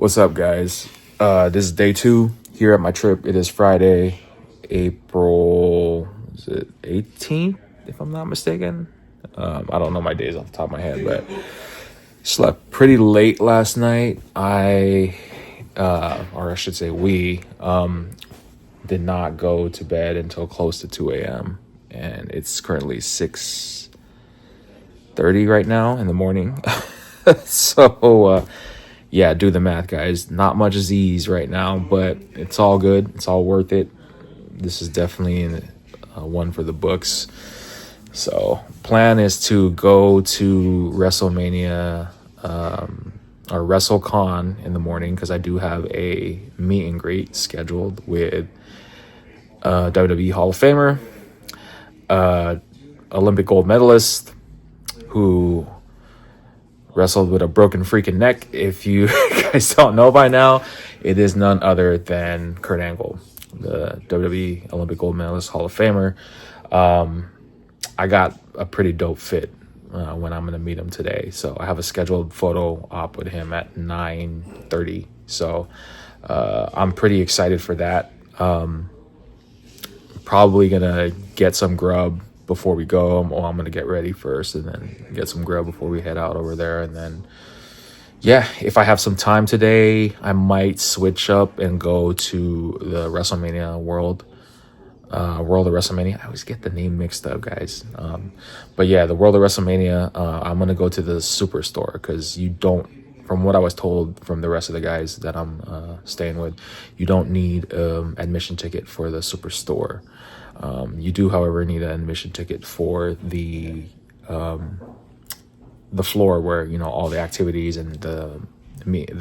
What's up, guys? This is day 2 here at my trip. It is Friday, April 18th, if I'm not mistaken. I don't know my days off the top of my head, but slept pretty late last night. Or I should say we, did not go to bed until close to 2 a.m. And it's currently 6:30 right now in the morning. So, yeah, do the math, guys. Not much Z's right now, but it's all good. It's all worth it. This is definitely one for the books. So, plan is to go to Wrestlemania or WrestleCon in the morning because I do have a meet and greet scheduled with WWE Hall of Famer, Olympic gold medalist who wrestled with a broken freaking neck. If you guys don't know by now, it is none other than Kurt Angle, the WWE Olympic gold medalist, Hall of Famer. I got a pretty dope fit when I'm going to meet him today. So I have a scheduled photo op with him at 9:30. So I'm pretty excited for that. Probably going to get some grub before we go. I'm going to get ready first and then get some grub before we head out over there. And then, yeah, if I have some time today, I might switch up and go to the WrestleMania World of WrestleMania. I always get the name mixed up, guys. But yeah, the World of WrestleMania, I'm going to go to the superstore because you don't, from what I was told from the rest of the guys that I'm staying with, you don't need admission ticket for the superstore. You do, however, need an admission ticket for the floor where, you know, all the activities and the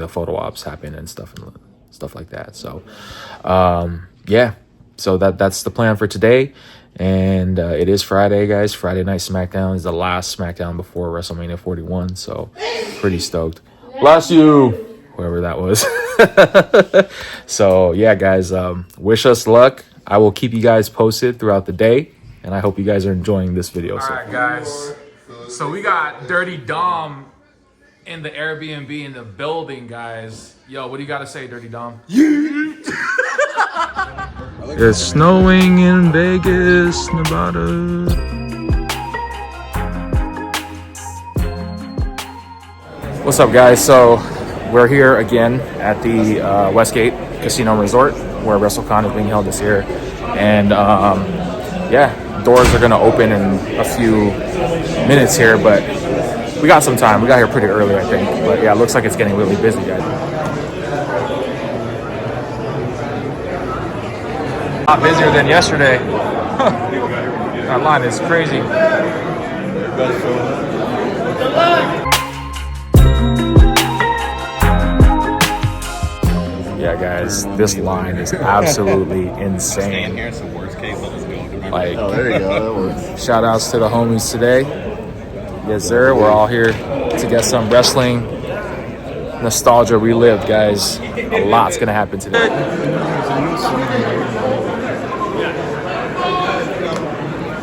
photo ops happen and stuff like that. So, yeah. So that's the plan for today. And it is Friday, guys. Friday Night Smackdown is the last Smackdown before WrestleMania 41. So pretty stoked. Bless you, whoever that was. So yeah, guys, wish us luck. I will keep you guys posted throughout the day, and I hope you guys are enjoying this video. All right, guys. So we got Dirty Dom in the Airbnb in the building, guys. Yo, what do you got to say, Dirty Dom? It's snowing in Vegas, Nevada. What's up, guys? So we're here again at the Westgate Casino and Resort where WrestleCon is being held this year. And yeah, doors are gonna open in a few minutes here, but we got some time. We got here pretty early, I think. But yeah, it looks like it's getting really busy, guys. A lot busier than yesterday. That line is crazy. Yeah, guys, this line is absolutely insane. Like, oh, there you go. Shout outs to the homies today. Yes, sir. We're all here to get some wrestling nostalgia relived, guys. A lot's gonna happen today.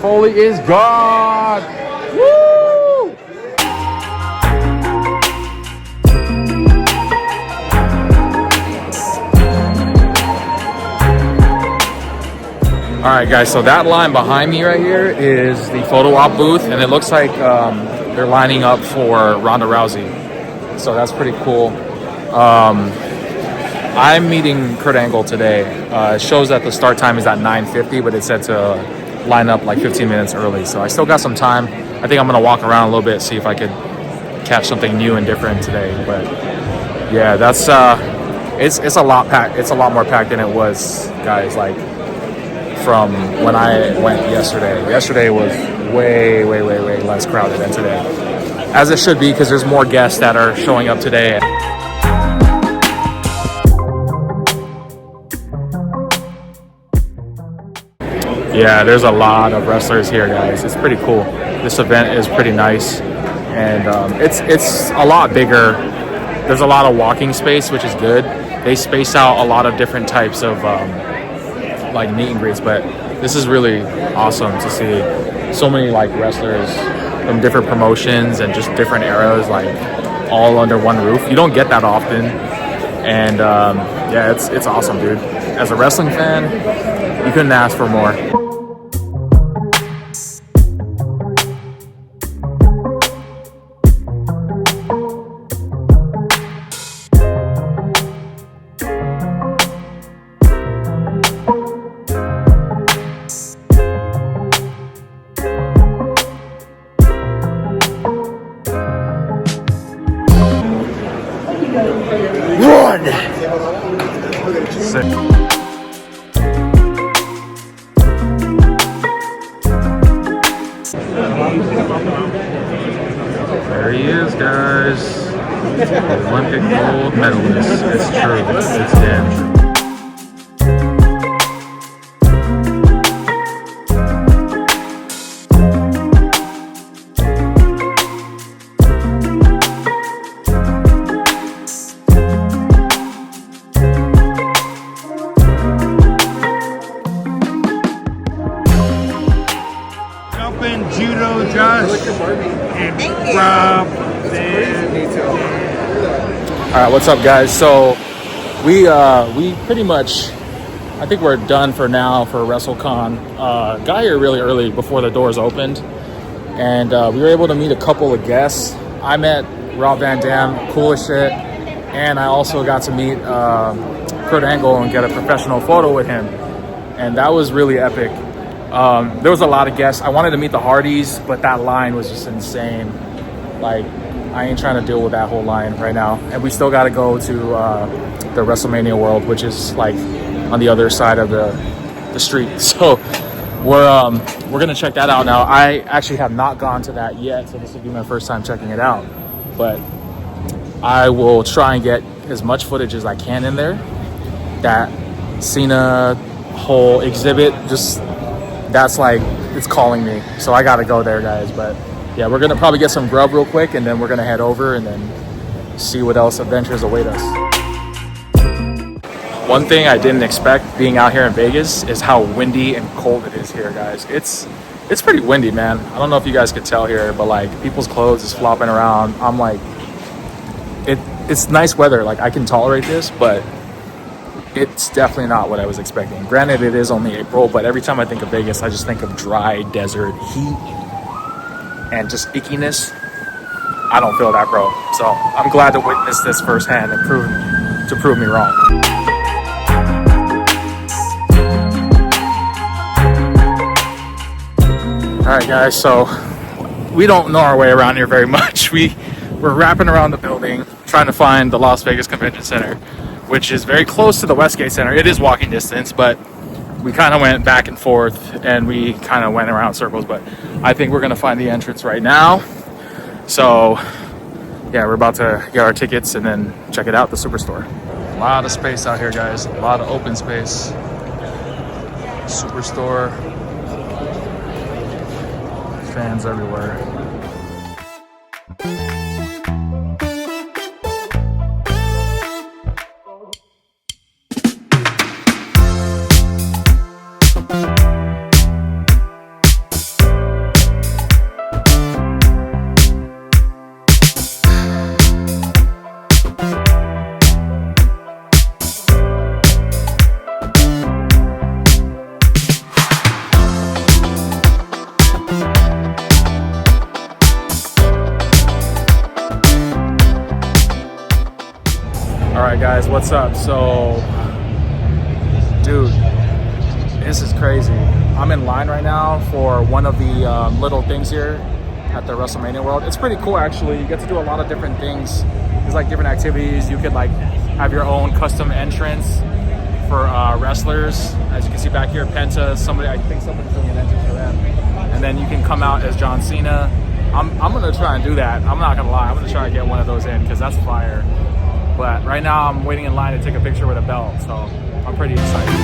Foley is God. Woo! All right, guys, so that line behind me right here is the photo op booth, and it looks like they're lining up for Ronda Rousey. So that's pretty cool. I'm meeting Kurt Angle today. It shows that the start time is at 9:50, but it said to line up like 15 minutes early. So I still got some time. I think I'm going to walk around a little bit, see if I could catch something new and different today. But yeah, that's it's a lot packed. It's a lot more packed than it was, guys, like from when I went yesterday. Yesterday was way less crowded than today, as it should be, because there's more guests that are showing up today. Yeah, there's a lot of wrestlers here, guys. It's pretty cool. This event is pretty nice, and it's a lot bigger. There's a lot of walking space, which is good. They space out a lot of different types of like meet and greets, but this is really awesome to see so many like wrestlers from different promotions and just different eras, like all under one roof. You don't get that often. And yeah, it's awesome, dude. As a wrestling fan, you couldn't ask for more. Run! Sick. There he is, guys. The Olympic gold medalist. It's true. It's damn true. Judo, Josh, and Rob. All right, what's up, guys? So we pretty much, I think we're done for now for WrestleCon. Got here really early before the doors opened, and we were able to meet a couple of guests. I met Rob Van Dam, cool as shit, and I also got to meet Kurt Angle and get a professional photo with him, and that was really epic. There was a lot of guests. I wanted to meet the Hardys, but that line was just insane. Like, I ain't trying to deal with that whole line right now. And we still got to go to the Wrestlemania World, which is like on the other side of the street. So we're gonna check that out now. I actually have not gone to that yet, so this will be my first time checking it out. But I will try and get as much footage as I can in there. That CENA whole exhibit, just that's like, it's calling me. So I gotta go there, guys. But yeah, we're gonna probably get some grub real quick, and then we're gonna head over and then see what else adventures await us. One thing I didn't expect being out here in Vegas is how windy and cold it is here, guys. It's pretty windy, man. I don't know if you guys could tell here, but like people's clothes is flopping around. I'm like, it's nice weather. Like, I can tolerate this, but it's definitely not what I was expecting. Granted, it is only April, but every time I think of Vegas, I just think of dry desert heat and just ickiness. I don't feel that, bro. So I'm glad to witness this firsthand and prove me wrong. All right, guys. So we don't know our way around here very much. We're wrapping around the building, trying to find the Las Vegas Convention Center, which is very close to the Westgate Center. It is walking distance, but we kind of went back and forth and we kind of went around circles, but I think we're gonna find the entrance right now. So yeah, we're about to get our tickets and then check it out, the Superstore. A lot of space out here, guys. A lot of open space. Superstore. Fans everywhere. Alright guys, what's up? So, dude, this is crazy. I'm in line right now for one of the little things here at the Wrestlemania World. It's pretty cool, actually. You get to do a lot of different things. There's like different activities. You could like have your own custom entrance for wrestlers. As you can see back here, Penta, I think somebody's doing an entrance for them. And then you can come out as John Cena. I'm gonna try and do that. I'm not gonna lie, I'm gonna try and get one of those in because that's fire. But right now I'm waiting in line to take a picture with a belt, so I'm pretty excited.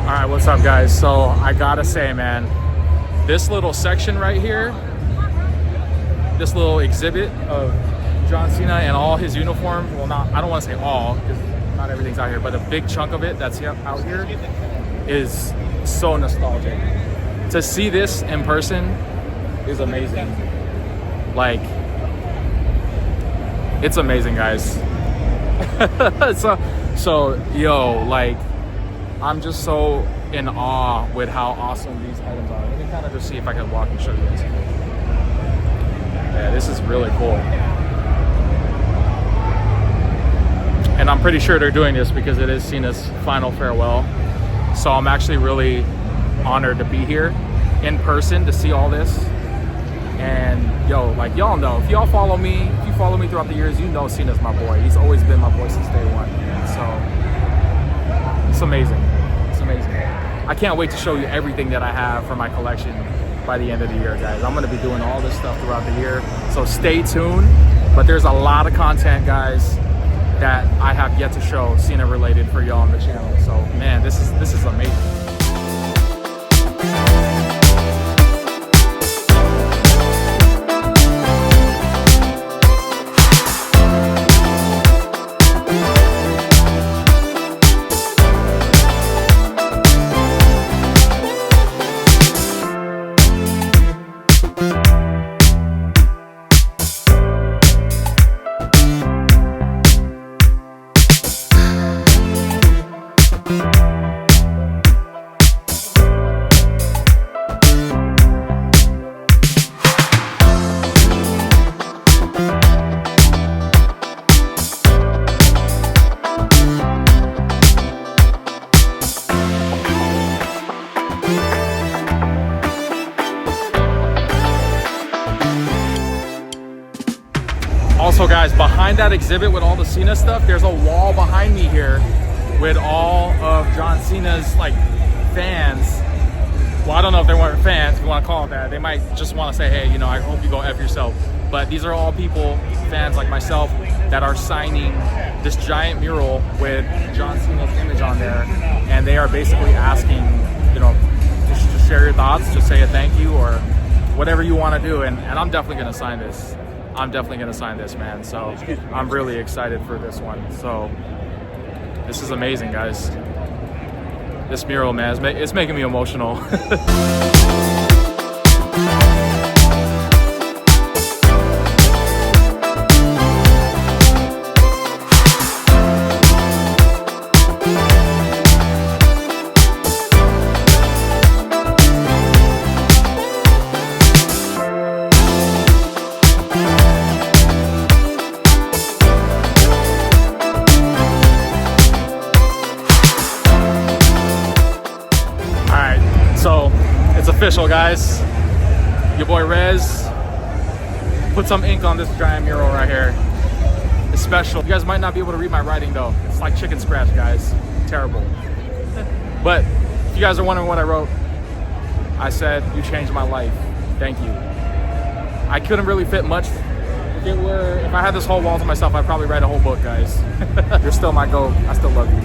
All right, what's up guys? So I gotta say, man, this little section right here this little exhibit of John Cena and all his uniforms. Well, I don't want to say all, because not everything's out here, but a big chunk of it that's out here is so nostalgic. To see this in person is amazing. Like, it's amazing, guys. so yo, like, I'm just so in awe with how awesome these items are. Let me kind of just see if I can walk and show you guys. Yeah, this is really cool. And I'm pretty sure they're doing this because it is Cena's final farewell. So I'm actually really honored to be here in person to see all this. And yo, like, y'all know, if you follow me throughout the years, you know Cena's my boy. He's always been my boy since day one. So it's amazing. It's amazing. I can't wait to show you everything that I have for my collection by the end of the year, guys. I'm gonna be doing all this stuff throughout the year. So stay tuned. But there's a lot of content, guys, that I have yet to show Cena related for y'all on the channel. So man, this is amazing. Also, guys, behind that exhibit with all the Cena stuff, there's a wall behind me here with all of John Cena's, like, fans. Well, I don't know if they weren't fans, if you want to call it that. They might just want to say, hey, you know, I hope you go F yourself. But these are all people, fans like myself, that are signing this giant mural with John Cena's image on there. And they are basically asking, you know, just to share your thoughts, just say a thank you or whatever you want to do. And I'm definitely going to sign this. I'm definitely going to sign this, man. So I'm really excited for this one. So this is amazing, guys. This mural, man, it's making me emotional. So it's official, guys. Your boy Rez put some ink on this giant mural right here. It's special. You guys might not be able to read my writing though. It's like chicken scratch, guys. Terrible. But if you guys are wondering what I wrote, I said, "You changed my life. Thank you." I couldn't really fit much. If I had this whole wall to myself, I'd probably write a whole book, guys. You're still my GOAT. I still love you.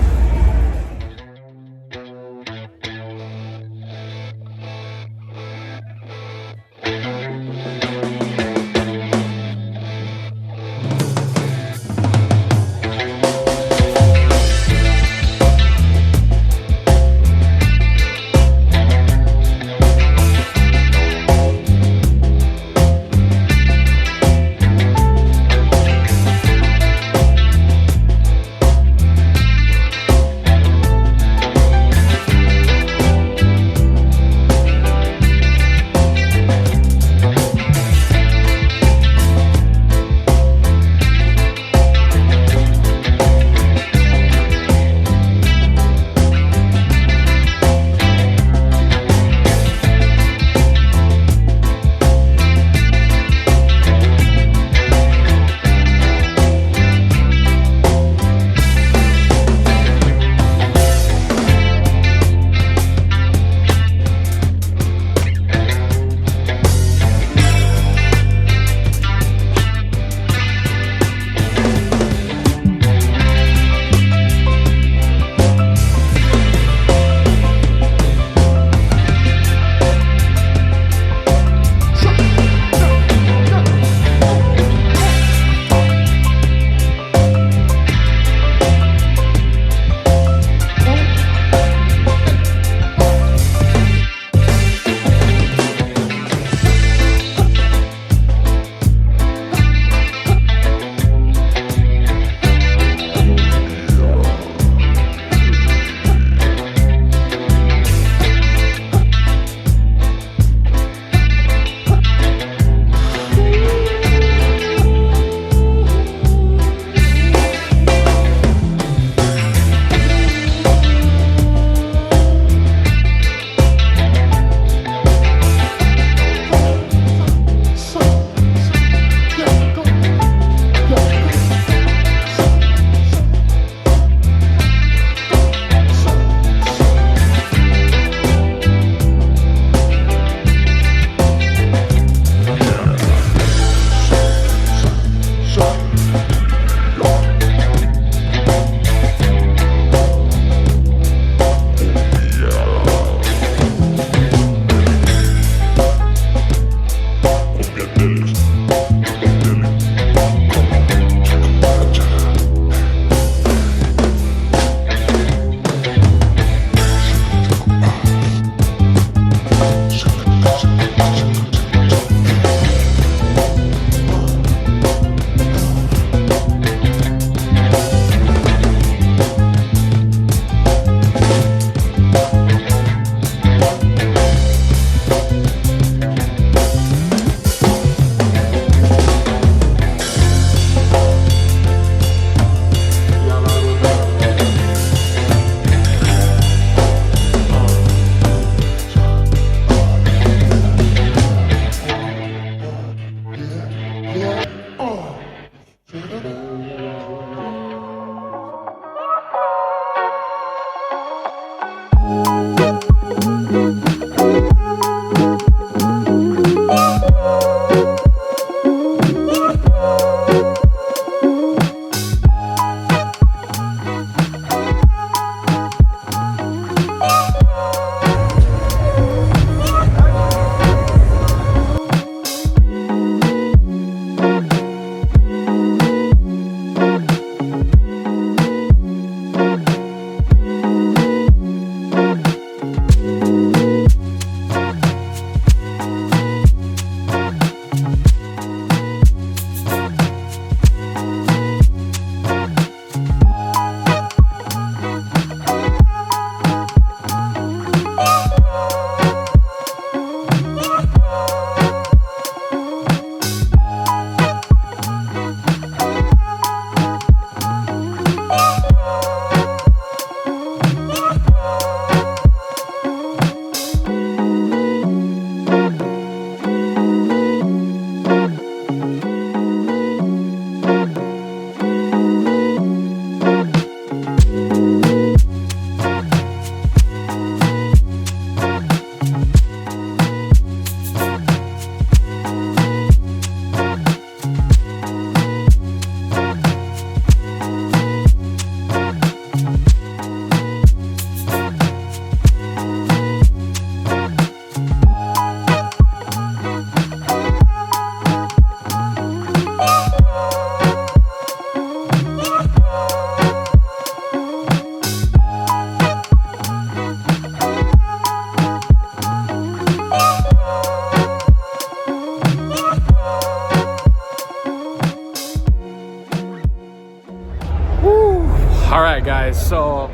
guys, so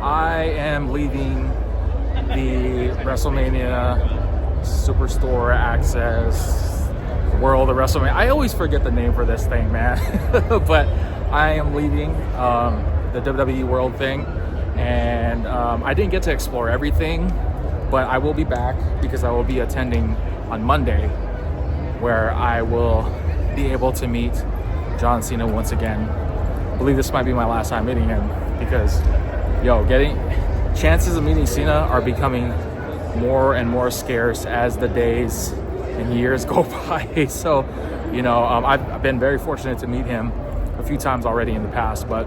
I am leaving the Wrestlemania Superstore Access World of Wrestlemania. I always forget the name for this thing, man. But I am leaving the WWE World thing, and I didn't get to explore everything, but I will be back because I will be attending on Monday, where I will be able to meet John Cena once again. I believe this might be my last time meeting him because, getting chances of meeting Cena are becoming more and more scarce as the days and years go by. So, I've been very fortunate to meet him a few times already in the past, but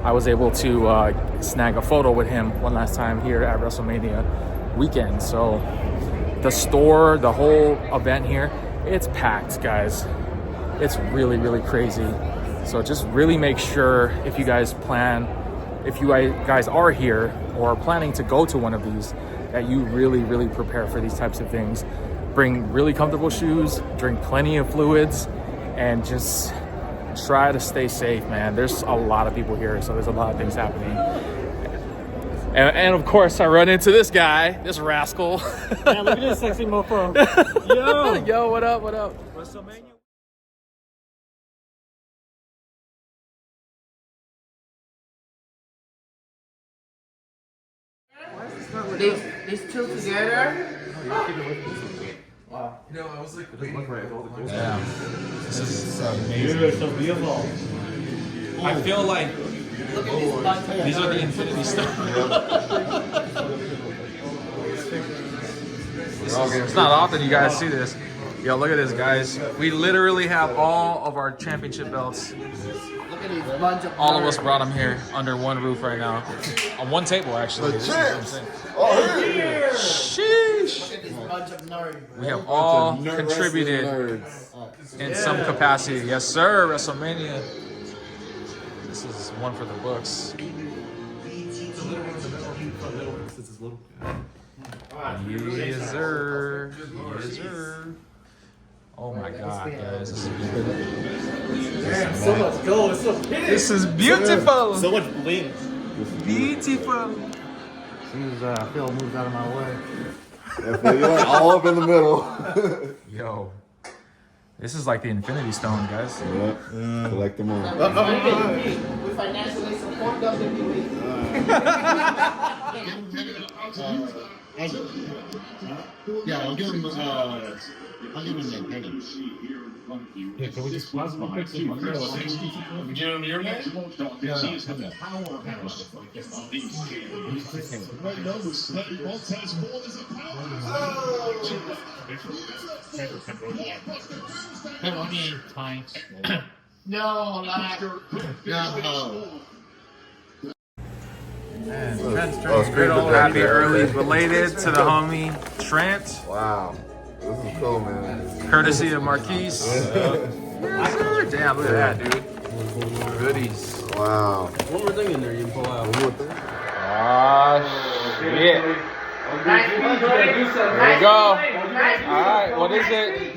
I was able to snag a photo with him one last time here at WrestleMania weekend. So the store, the whole event here, it's packed, guys. It's really, really crazy. So just really make sure if you guys are here or are planning to go to one of these, that you really, really prepare for these types of things. Bring really comfortable shoes, drink plenty of fluids, and just try to stay safe, man. There's a lot of people here, so there's a lot of things happening. And of course, I run into this guy, this rascal. Yeah, look at this sexy mofo. Yo, what up, what up? WrestleMania. These two together. Wow. I was like, look right. Yeah. This is You're so beautiful. I feel like Look at this bunch of these are the Infinity Stones. It's not often you guys see this. Yo, look at this, guys. We literally have all of our championship belts. Look at these bunch of All of us brought them here under one roof right now. On one table, actually. The This is champs. insane. Oh, Sheesh. Look at this bunch of nerds. We have all nerd contributed wrestling nerds. in some capacity. Yes, sir. WrestleMania. This is one for the books. Yes, sir. Yes, sir. Oh my God, guys. This is beautiful. Damn, so much gold. It's so big. This is beautiful. So much bling. Beautiful. Phil moves out of my way. You're all up in the middle. Yo. This is like the Infinity Stone, guys. Yeah. Collect them all. We financially support WWE. Yeah, I'll give him the pennies. Yeah, can we just pause real quick? We get him your name? No, like. No. Oh, it's great. Happy early belated to the homie Trent, Wow. This is cool, man. courtesy of Marquise. Damn, look at that, dude. Goodies. Wow. One more thing in there you can pull out. One more thing. Ah, shit. Nice speech, buddy. There you go. All right, what is it? Hey,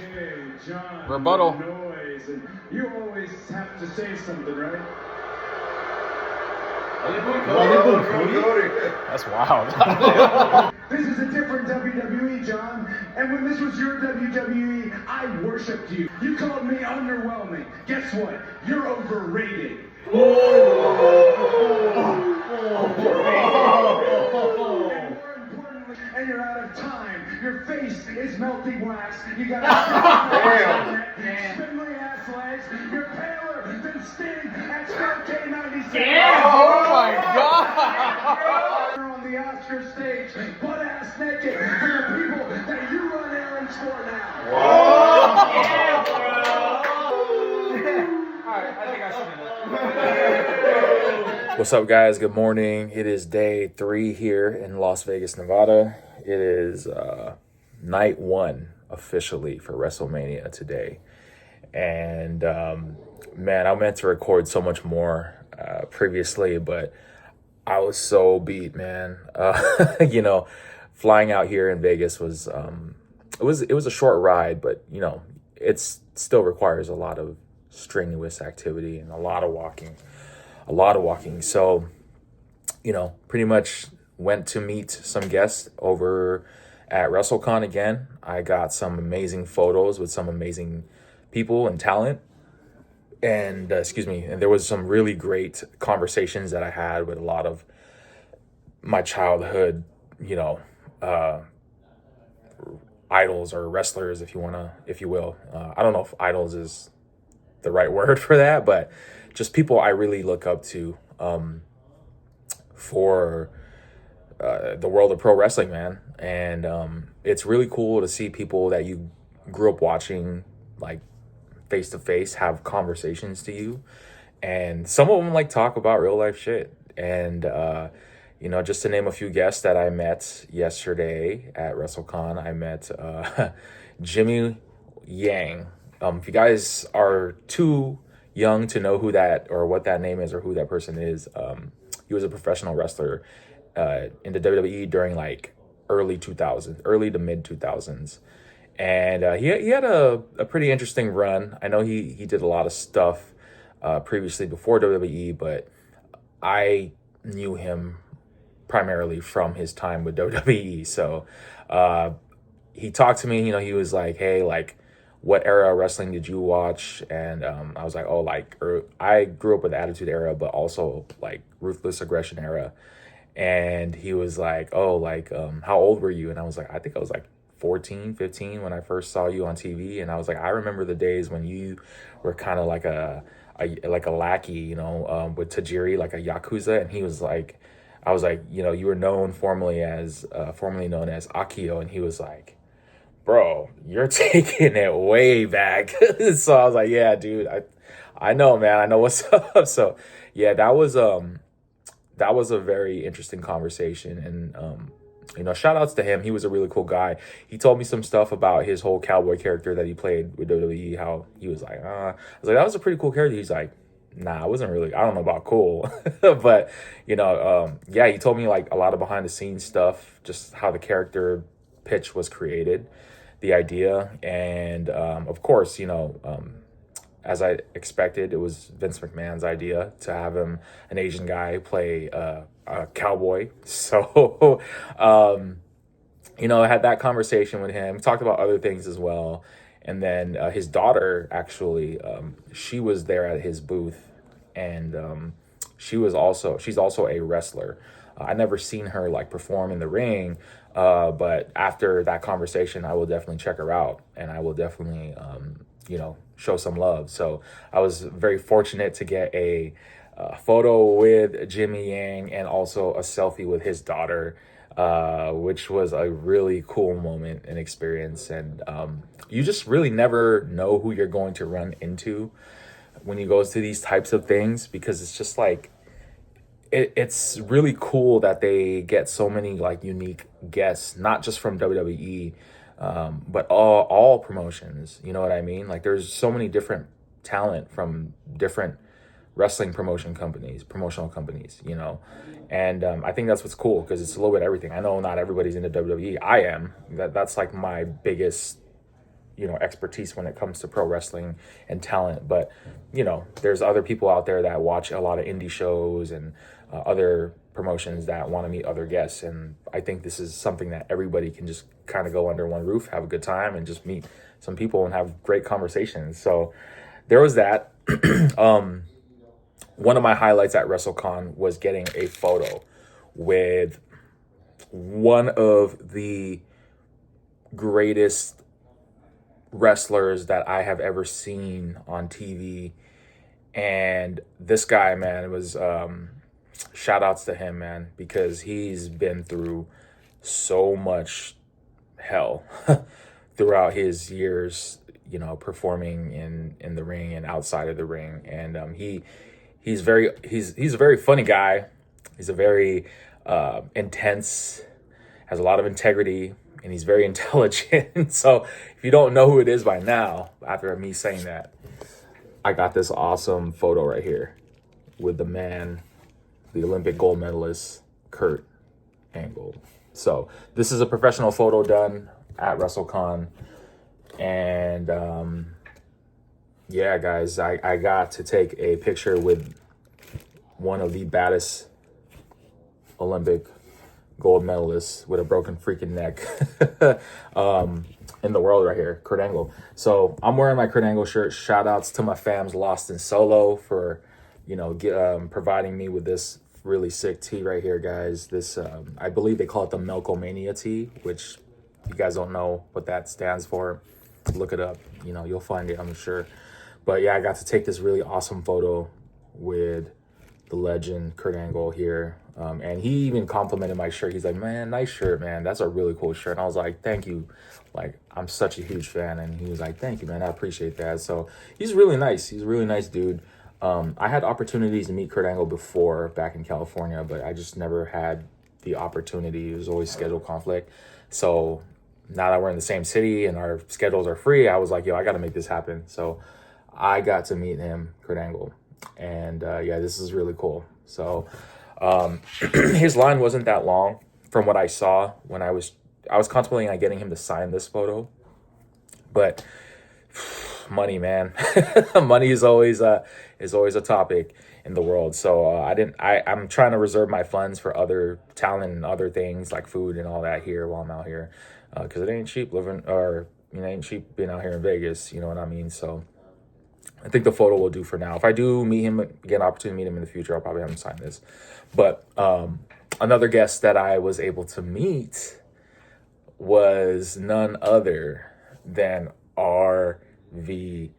John, Rebuttal. Noise, and you always have to say something, right? That's wild. This is a different WWE, John. And when this was your WWE, I worshipped you. You called me underwhelming. Guess what? You're overrated. And you're out of time. Your face is melting wax. You got spindly ass legs. You're paler than Sting at K-96. Oh my God. On the Oscar stage, butt ass naked for the people that you run errands for now. What's up, guys? Good morning. It is day 3 here in Las Vegas, Nevada. It is night 1 officially for WrestleMania today. And man, I meant to record so much more previously, but I was so beat, man. Flying out here in Vegas was it was a short ride, but it still requires a lot of strenuous activity and a lot of walking. a lot of walking. So, pretty much went to meet some guests over at WrestleCon again. I got some amazing photos with some amazing people and talent. And and there was some really great conversations that I had with a lot of my childhood, idols or wrestlers, if you will. I don't know if idols is the right word for that, but just people I really look up to for the world of pro wrestling, man. And it's really cool to see people that you grew up watching, like, face to face, have conversations to you. And some of them like talk about real life shit. And just to name a few guests that I met yesterday at WrestleCon, I met Jimmy Yang. If you guys are too young to know who that or what that name is or who that person is, he was a professional wrestler in the WWE during like early to mid 2000s. And he had a pretty interesting run. I know he did a lot of stuff previously before WWE, but I knew him primarily from his time with WWE. So he talked to me, he was like, hey, like, what era of wrestling did you watch? And I was like, oh, like, I grew up with the Attitude Era, but also like Ruthless Aggression Era. And he was like, oh, like, how old were you? And I was like, I think I was like 14, 15 when I first saw you on TV. And I was like, I remember the days when you were kind of like a lackey, with Tajiri, like a Yakuza. And he was like, I was like, you were formerly known as Akio. And he was like, bro, you're taking it way back. So I was like, yeah, dude, I know, man. I know what's up. So yeah, that was a very interesting conversation. And, shout outs to him. He was a really cool guy. He told me some stuff about his whole cowboy character that he played with WWE, how he was like, I was like, that was a pretty cool character. He's like, nah, I wasn't really, I don't know about cool. But, yeah, he told me like a lot of behind the scenes stuff, just how the character pitch was created, the idea. And, of course, as I expected, it was Vince McMahon's idea to have him, an Asian guy, play a cowboy. So, I had that conversation with him, talked about other things as well. And then his daughter, actually, she was there at his booth. And she's also a wrestler. I never seen her like perform in the ring. But after that conversation, I will definitely check her out. And I will definitely, show some love. So I was very fortunate to get a photo with Jimmy Yang and also a selfie with his daughter, which was a really cool moment and experience. And you just really never know who you're going to run into when you go to these types of things, because it's just like, it's really cool that they get so many like unique guests, not just from WWE, but all promotions. You know what I mean? Like, there's so many different talent from different wrestling promotional companies, and I think that's what's cool, because it's a little bit everything. I know not everybody's into WWE. I am. That's like my biggest, expertise when it comes to pro wrestling and talent. But, there's other people out there that watch a lot of indie shows and other promotions that want to meet other guests. And I think this is something that everybody can just kind of go under one roof, have a good time, and just meet some people and have great conversations. So there was that. One of my highlights at WrestleCon was getting a photo with one of the greatest wrestlers that I have ever seen on TV. And this guy, man, it was shout outs to him, man, because he's been through so much hell throughout his years, performing in the ring and outside of the ring. And he's a very funny guy. He's a very intense, has a lot of integrity, and he's very intelligent. So if you don't know who it is by now, after me saying that, I got this awesome photo right here with the man, the Olympic gold medalist, Kurt Angle. So this is a professional photo done at WrestleCon. And yeah, guys, I got to take a picture with one of the baddest Olympic gold medalists with a broken freaking neck in the world right here, Kurt Angle. So I'm wearing my Kurt Angle shirt. Shout outs to my fams Lost in Solo for, providing me with this really sick tee right here, guys. This, I believe they call it the Melkomania tee, which if you guys don't know what that stands for, look it up. You'll find it, I'm sure. But yeah, I got to take this really awesome photo with the legend Kurt Angle here. And he even complimented my shirt. He's like, man, nice shirt, man. That's a really cool shirt. And I was like, thank you. Like, I'm such a huge fan. And he was like, thank you, man. I appreciate that. So he's really nice. He's a really nice dude. I had opportunities to meet Kurt Angle before back in California, but I just never had the opportunity. It was always schedule conflict. So now that we're in the same city and our schedules are free, I was like, yo, I got to make this happen. So I got to meet him, Kurt Angle. And yeah, this is really cool. So his line wasn't that long from what I saw when I was contemplating on getting him to sign this photo, but money, man. Money is always a topic in the world. So I'm trying to reserve my funds for other talent and other things like food and all that here while I'm out here, because it ain't cheap living, or it ain't cheap being out here in Vegas, you know what I mean? So I think the photo will do for now. If I do meet him, get an opportunity to meet him in the future, I'll probably have him sign this. But another guest that I was able to meet was none other than RVD.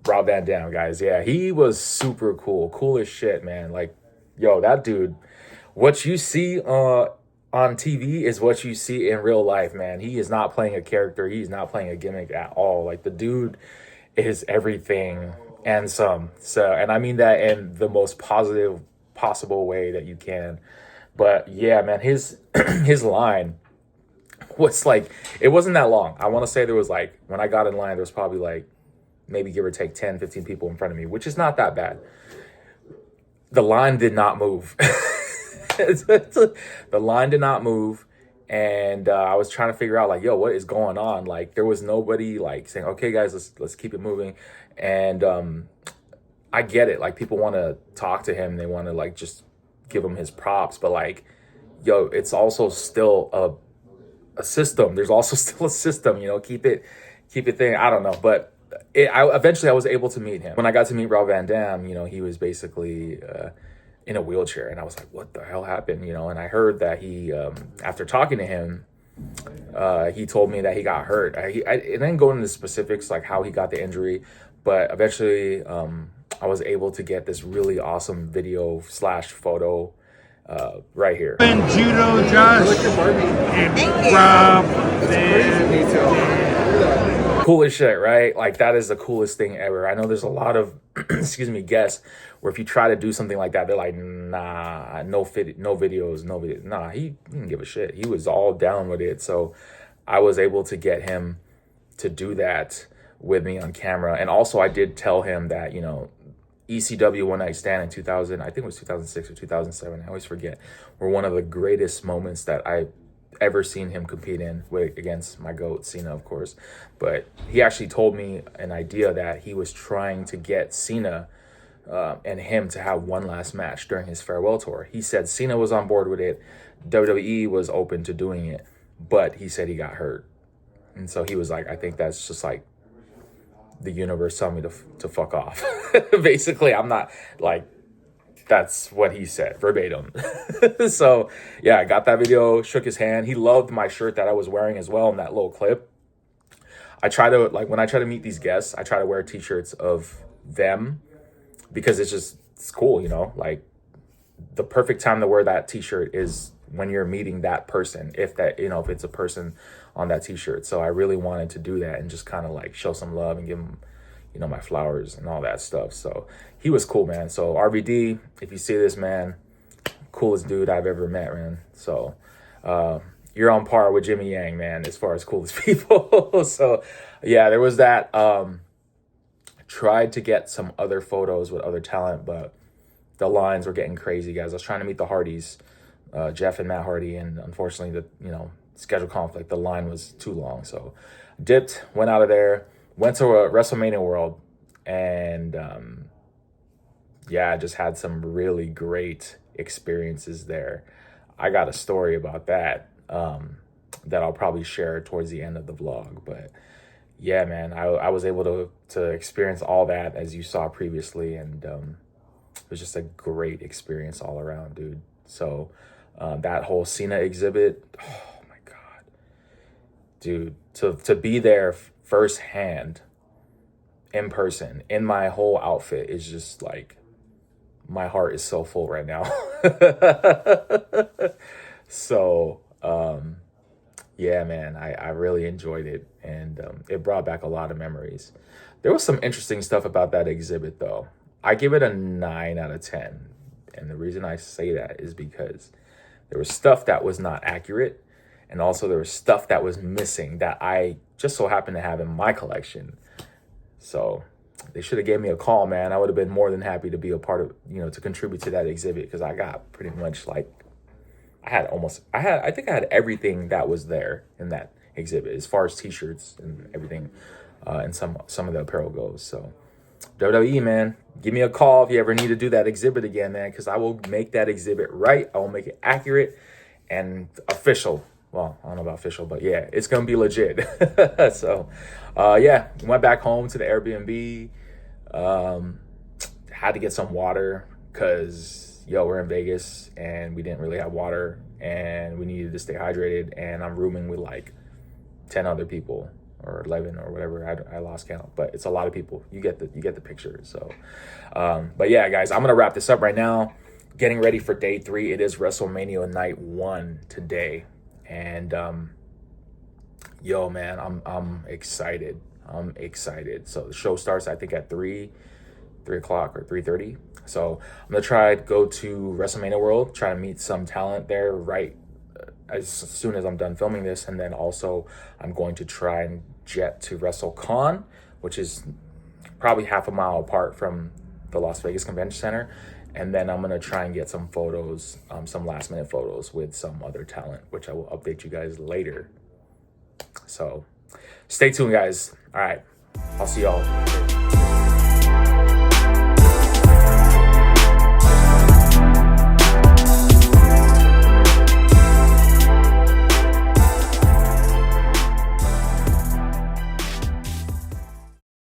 Rob Van Dam, guys. Yeah, he was super cool. Cool as shit, man. Like, yo, that dude, what you see on TV is what you see in real life, man. He is not playing a character. He's not playing a gimmick at all. Like, the dude is everything and some. So, and I mean that in the most positive possible way that you can. But yeah, man, his line was like, it wasn't that long. I want to say there was like, when I got in line, there was probably like maybe give or take 10, 15 people in front of me, which is not that bad. The line did not move. The line did not move. And I was trying to figure out like, yo, what is going on? Like, there was nobody like saying, okay, guys, let's keep it moving. And I get it. Like, people want to talk to him. They want to like just give him his props. But like, yo, it's also still a system. There's also still a system, keep it thing. I don't know. But eventually I was able to meet him. When I got to meet Rob Van Dam, he was basically in a wheelchair, and I was like, what the hell happened? And I heard that he, after talking to him, he told me that he got hurt. I didn't go into specifics like how he got the injury, but eventually I was able to get this really awesome video / photo right here. And Judo Josh and Rob Van Dam. Cool as shit, right? Like, that is the coolest thing ever. I know there's a lot of guests where if you try to do something like that, they're like, nah, no videos. Nah, he didn't give a shit. He was all down with it. So I was able to get him to do that with me on camera. And also I did tell him that, ECW One Night Stand in 2000, I think it was 2006 or 2007, I always forget, were one of the greatest moments that I ever seen him compete in against my GOAT, CENA, of course. But he actually told me an idea that he was trying to get CENA and him to have one last match during his farewell tour. He said CENA was on board with it, WWE was open to doing it, but he said he got hurt. And so he was like, I think that's just like the universe telling me to fuck off. Basically, I'm not like, that's what he said verbatim. So yeah, I got that video, shook his hand. He loved my shirt that I was wearing as well in that little clip. I try to, like, when I try to meet these guests, I try to wear t-shirts of them because it's cool, like the perfect time to wear that t-shirt is when you're meeting that person, if it's a person on that t-shirt. So I really wanted to do that and just kind of like show some love and give him, my flowers and all that stuff. So he was cool, man. So RVD, if you see this, man, coolest dude I've ever met, man. So you're on par with Jimmy Yang, man, as far as coolest people. So yeah, there was that. Tried to get some other photos with other talent, but the lines were getting crazy, guys. I was trying to meet the Hardys, Jeff and Matt Hardy, and unfortunately the schedule conflict, the line was too long. So dipped, went out of there, went to a WrestleMania World, and yeah, I just had some really great experiences there. I got a story about that that I'll probably share towards the end of the vlog. But yeah, man, I was able to experience all that as you saw previously, and it was just a great experience all around, dude. So that whole CENA exhibit, oh my God, dude, to be there firsthand, in person, in my whole outfit is just like, my heart is so full right now. So yeah, man, I really enjoyed it, and it brought back a lot of memories. There was some interesting stuff about that exhibit, though. I give it a 9 out of 10. And the reason I say that is because there was stuff that was not accurate, and also there was stuff that was missing that I just so happened to have in my collection. So they should have gave me a call, man. I would have been more than happy to be a part of, to contribute to that exhibit, because I got pretty much like, I think I had everything that was there in that exhibit as far as t-shirts and everything, and some of the apparel goes. So WWE, man, give me a call if you ever need to do that exhibit again, man, because I will make that exhibit right. I will make it accurate and official. Well, I don't know about official, but yeah, it's going to be legit. So, yeah, went back home to the Airbnb. Had to get some water because, we're in Vegas and we didn't really have water and we needed to stay hydrated. And I'm rooming with like 10 other people, or 11 or whatever. I lost count, but it's a lot of people. You get the picture. So, but yeah, guys, I'm going to wrap this up right now. Getting ready for day 3. It is WrestleMania night 1 today. And man, I'm excited. I'm excited. So the show starts, I think, at 3 o'clock or 3:30. So I'm gonna try to go to WrestleMania World, try to meet some talent there right as soon as I'm done filming this, and then also I'm going to try and jet to WrestleCon, which is probably half a mile apart from the Las Vegas Convention Center. And then I'm going to try and get some photos, some last minute photos with some other talent, which I will update you guys later. So stay tuned, guys. All right. I'll see y'all.